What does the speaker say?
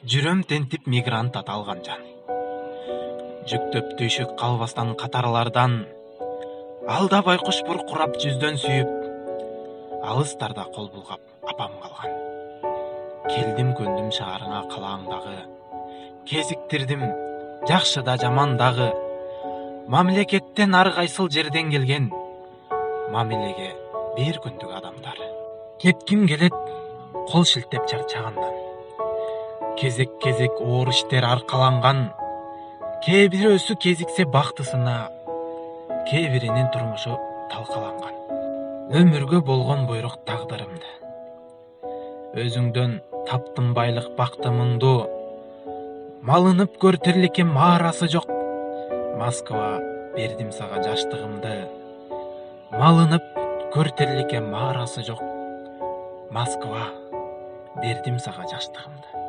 Жүрөм тентип мигрант аталган жан. Жүктөп түйшүк калбастан катарлардан, алда байкуш буркурап жүздөн сүйүп, алыстарда кол булгап апам калган. Келдим көндүм шаарыңа калааңдагы, кезиктирдим жакшы да жаман дагы. Мамлекеттен ар кайсыл жерден келген, мамилеге бир күндүк адамдар. Кетким келет кол шилтеп чарчагандан. Кезек оор иштер аркаланган, кээ бирөөсү кезиксе бактысына, кээ биринин турмушу талкаланган. Өмүргө болгон буйрук тагдырымды. Өзүңдөн таптым байлык бактымыңду, малынып көр тирликке маарасы жок. Москва бердим сага жаштыгымды, малынып көр тирликке маарасы жок. Москва бердим сага жаштыгымды.